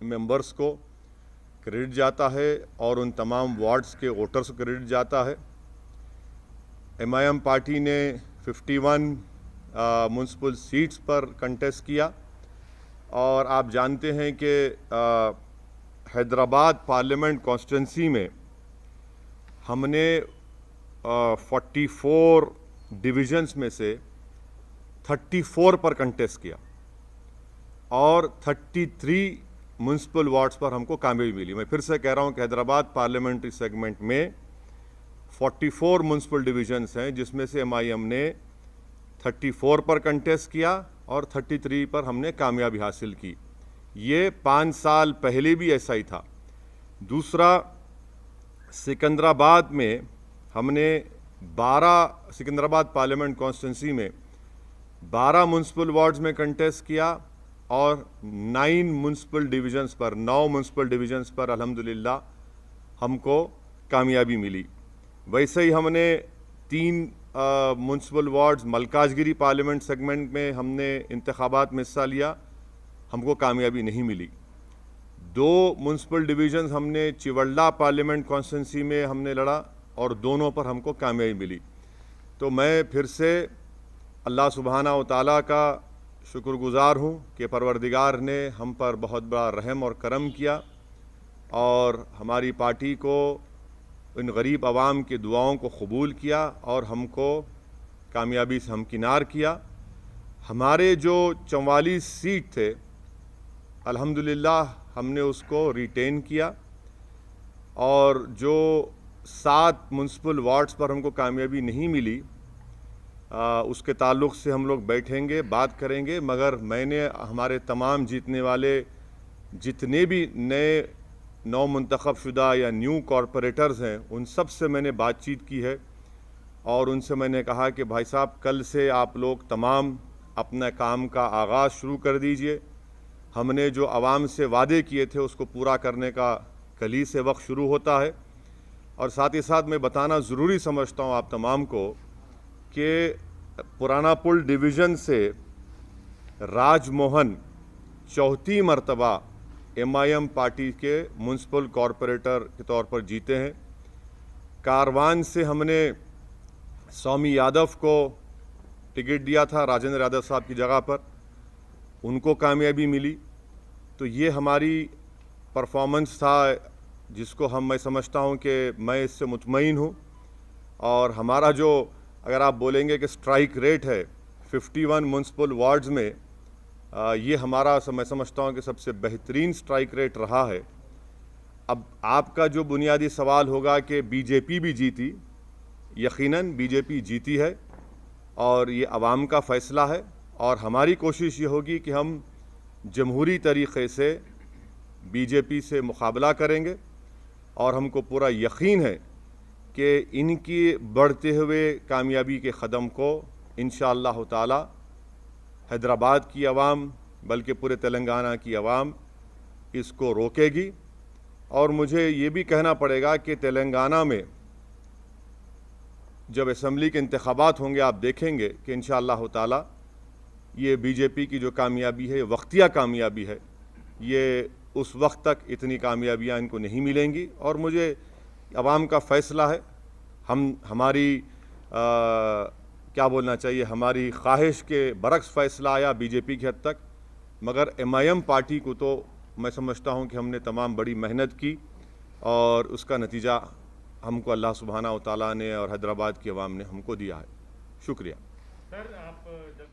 Members को credit जाता है और उन तमाम वार्ड्स के वोटर्स को क्रेडिट जाता है। MIM पार्टी ने 51 म्युनिसिपल सीट्स पर कंटेस्ट किया और आप जानते हैं कि हैदराबाद पार्लियामेंट कॉन्स्टिट्यूंसी में हमने 44 डिविजन्स में से 34 पर कंटेस्ट किया और 33 म्युनिसिपल वार्ड्स पर हमको कामयाबी मिली। मैं फिर से कह रहा हूं कि हैदराबाद पार्लियामेंट्री सेगमेंट में 44 म्युनिसिपल डिविजन्स हैं, जिसमें से MIM ने 34 पर कंटेस्ट किया और 33 पर हमने कामयाबी हासिल की। ये 5 साल पहले भी ऐसा ही था। दूसरा, सिकंदराबाद में हमने सिकंदराबाद पार्लियामेंट कॉन्स्टिट्यूंसी में 12 म्युनिसिपल वार्ड्स में कंटेस्ट किया और 9 म्युनिसिपल डिविजन्स पर 9 म्युनिसिपल डिविजन्स पर अल्हम्दुलिल्लाह हमको कामयाबी मिली। वैसे ही हमने 3 municipal wards Malkajgiri parliament segment में हमने इंतखाबात में हिस्सा लिया, हमको कामयाबी नहीं मिली। 2 म्युनिसिपल डिविजन्स हमने चिवल्ला पार्लियामेंट कॉन्स्टिट्यूंसी में हमने लड़ा और दोनों पर हमको कामयाबी मिली। तो मैं फिर से अल्लाह सुब्हाना व तआला का शुक्रगुज़ार हूँ कि परवरदिगार ने हम पर बहुत बड़ा रहम और करम किया और हमारी पार्टी को इन गरीब आवाम की दुआओं को कबूल किया और हमको कामयाबी से हमकिनार किया। हमारे जो 44 सीट थे अल्हम्दुलिल्लाह हमने उसको रिटेन किया और जो 7 म्युनिसिपल वार्ड्स पर हमको कामयाबी नहीं मिली उसके ताल्लुक़ से हम लोग बैठेंगे, बात करेंगे। मगर मैंने हमारे तमाम जीतने वाले जितने भी नए नौ मुंतखब शुदा या न्यू कॉरपोरेटर्स हैं उन सब से मैंने बातचीत की है और उनसे मैंने कहा कि भाई साहब, कल से आप लोग तमाम अपना काम का आगाज़ शुरू कर दीजिए। हमने जो आवाम से वादे किए थे उसको पूरा करने का कल ही से वक्त शुरू होता है। और साथ ही साथ मैं बताना ज़रूरी समझता हूँ आप तमाम को कि पुराना पुल डिवीज़न से राजमोहन चौथी मरतबा MIM पार्टी के म्युनिसिपल कॉरपोरेटर के तौर पर जीते हैं। कारवान से हमने स्वामी यादव को टिकट दिया था राजेंद्र यादव साहब की जगह पर, उनको कामयाबी मिली। तो ये हमारी परफॉर्मेंस था जिसको मैं समझता हूँ कि मैं इससे मुतमईन हूँ। और हमारा जो अगर आप बोलेंगे कि स्ट्राइक रेट है 51 म्युनिसिपल वार्ड्स में, ये हमारा मैं समझता हूँ कि सबसे बेहतरीन स्ट्राइक रेट रहा है। अब आपका जो बुनियादी सवाल होगा कि BJP भी जीती, यकीनन BJP जीती है और ये अवाम का फ़ैसला है और हमारी कोशिश ये होगी कि हम जमहूरी तरीक़े से BJP से मुकाबला करेंगे और हमको पूरा यकीन है कि इनकी बढ़ते हुए कामयाबी के क़दम को इंशाअल्लाह ताला हैदराबाद की आवाम बल्कि पूरे तेलंगाना की आवाम इसको रोकेगी। और मुझे ये भी कहना पड़ेगा कि तेलंगाना में जब असम्बली के इंतखाबात होंगे आप देखेंगे कि इंशाअल्लाह ताला ये BJP की जो कामयाबी है वक्तिया कामयाबी है, ये उस वक्त तक इतनी कामयाबियाँ इनको नहीं मिलेंगी। और मुझे अवाम का फ़ैसला है, हमारी क्या बोलना चाहिए, हमारी ख्वाहिश के बरक्स फ़ैसला आया BJP की हद तक। मगर MIM पार्टी को तो मैं समझता हूँ कि हमने तमाम बड़ी मेहनत की और उसका नतीजा हमको अल्लाह सुब्हाना व तआला ने और हैदराबाद की आवाम ने हमको दिया है। शुक्रिया। सर, आप जब